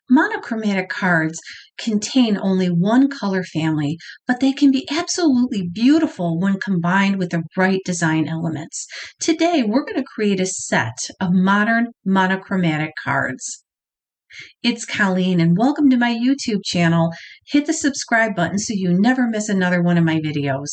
Monochromatic cards contain only one color family, but they can be absolutely beautiful when combined with the right design elements. Today, we're going to create a set of modern monochromatic cards. It's Colleen, and welcome to my YouTube channel. Hit the subscribe button so you never miss another one of my videos.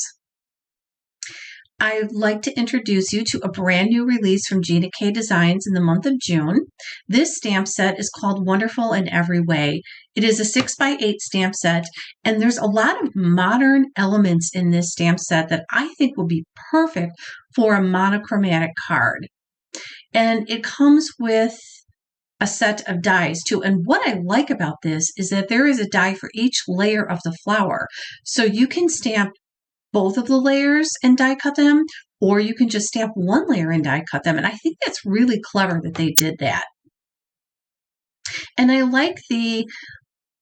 I'd like to introduce you to a brand new release from Gina Designs in the month of June. This stamp set is called Wonderful in Every Way. It is a 6x8 stamp set, and there's a lot of modern elements in this stamp set that I think will be perfect for a monochromatic card. And it comes with a set of dies too. And what I like about this is that there is a die for each layer of the flower. So you can stamp both of the layers and die cut them, or you can just stamp one layer and die cut them. And I think that's really clever that they did that. And I like the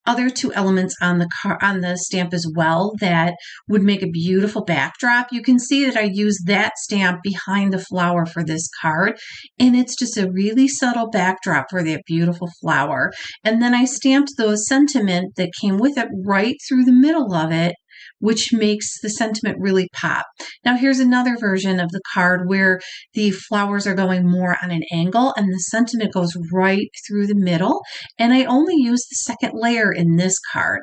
other two elements on the stamp as well that would make a beautiful backdrop. You can see that I used that stamp behind the flower for this card, and it's just a really subtle backdrop for that beautiful flower. And then I stamped those sentiment that came with it right through the middle of it, which makes the sentiment really pop. Now here's another version of the card where the flowers are going more on an angle and the sentiment goes right through the middle. And I only use the second layer in this card.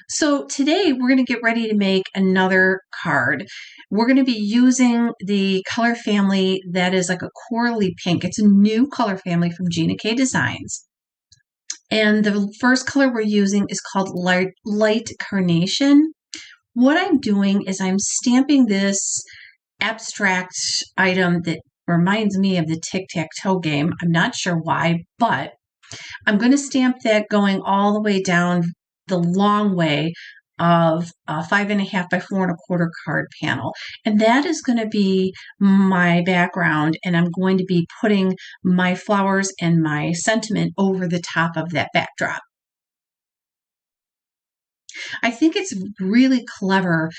So today we're going to get ready to make another card. We're going to be using the color family that is like a corally pink. It's a new color family from Gina Designs. And the first color we're using is called Light Carnation. What I'm doing is I'm stamping this abstract item that reminds me of the tic-tac-toe game. I'm not sure why, but I'm going to stamp that going all the way down the long way of a 5.5 by 4.25 card panel. And that is going to be my background, and I'm going to be putting my flowers and my sentiment over the top of that backdrop. I think it's really clever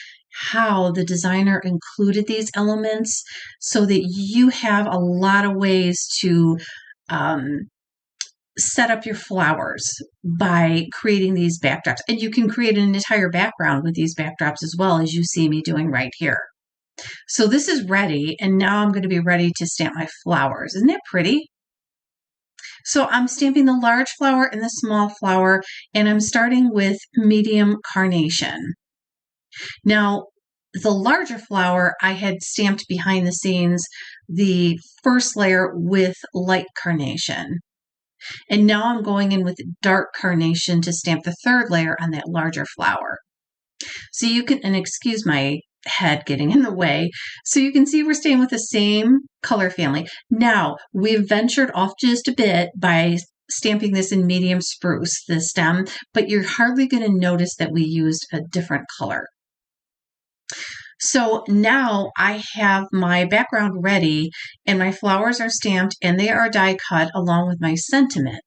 how the designer included these elements so that you have a lot of ways to set up your flowers by creating these backdrops. And you can create an entire background with these backdrops as well, as you see me doing right here. So this is ready, and now I'm going to be ready to stamp my flowers. Isn't that pretty? So I'm stamping the large flower and the small flower, and I'm starting with medium carnation. Now, the larger flower, I had stamped behind the scenes the first layer with light carnation. And now I'm going in with dark carnation to stamp the third layer on that larger flower. So you can, and excuse my head getting in the way, so you can see we're staying with the same color family. Now, we've ventured off just a bit by stamping this in medium spruce, the stem, but you're hardly going to notice that we used a different color. So now I have my background ready and my flowers are stamped and they are die cut along with my sentiment.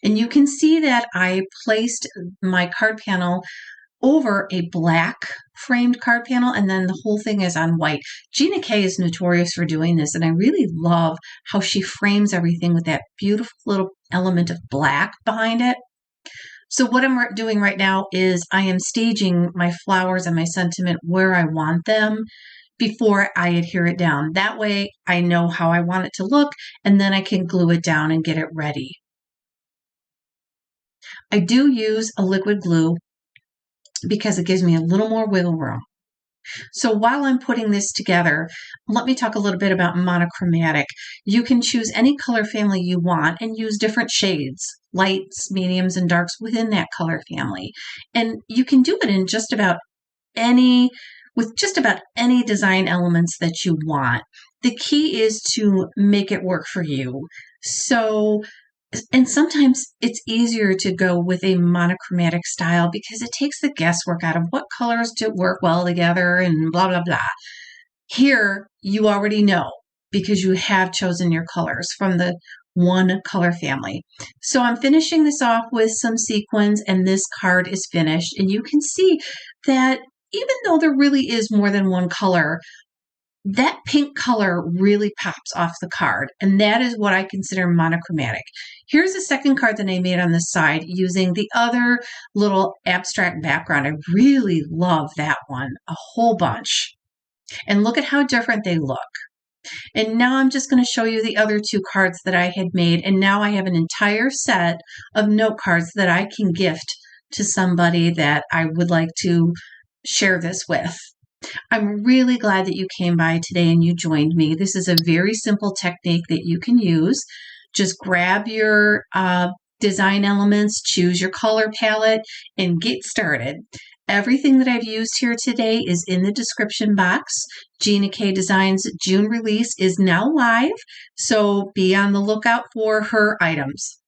And you can see that I placed my card panel over a black framed card panel, and then the whole thing is on white. Gina is notorious for doing this, and I really love how she frames everything with that beautiful little element of black behind it. So what I'm doing right now is I am staging my flowers and my sentiment where I want them before I adhere it down. That way I know how I want it to look, and then I can glue it down and get it ready. I do use a liquid glue because it gives me a little more wiggle room. So while I'm putting this together, let me talk a little bit about monochromatic. You can choose any color family you want and use different shades, lights, mediums, and darks within that color family. And you can do it in just about any design elements that you want. The key is to make it work for you. And sometimes it's easier to go with a monochromatic style because it takes the guesswork out of what colors to work well together and blah, blah, blah. Here, you already know because you have chosen your colors from the one color family. So I'm finishing this off with some sequins, and this card is finished. And you can see that even though there really is more than one color, that pink color really pops off the card, and that is what I consider monochromatic. Here's a second card that I made on the side using the other little abstract background. I really love that one a whole bunch. And look at how different they look. And now I'm just going to show you the other two cards that I had made. And now I have an entire set of note cards that I can gift to somebody that I would like to share this with. I'm really glad that you came by today and you joined me. This is a very simple technique that you can use. Just grab your design elements, choose your color palette, and get started. Everything that I've used here today is in the description box. Gina K Designs June release is now live, so be on the lookout for her items.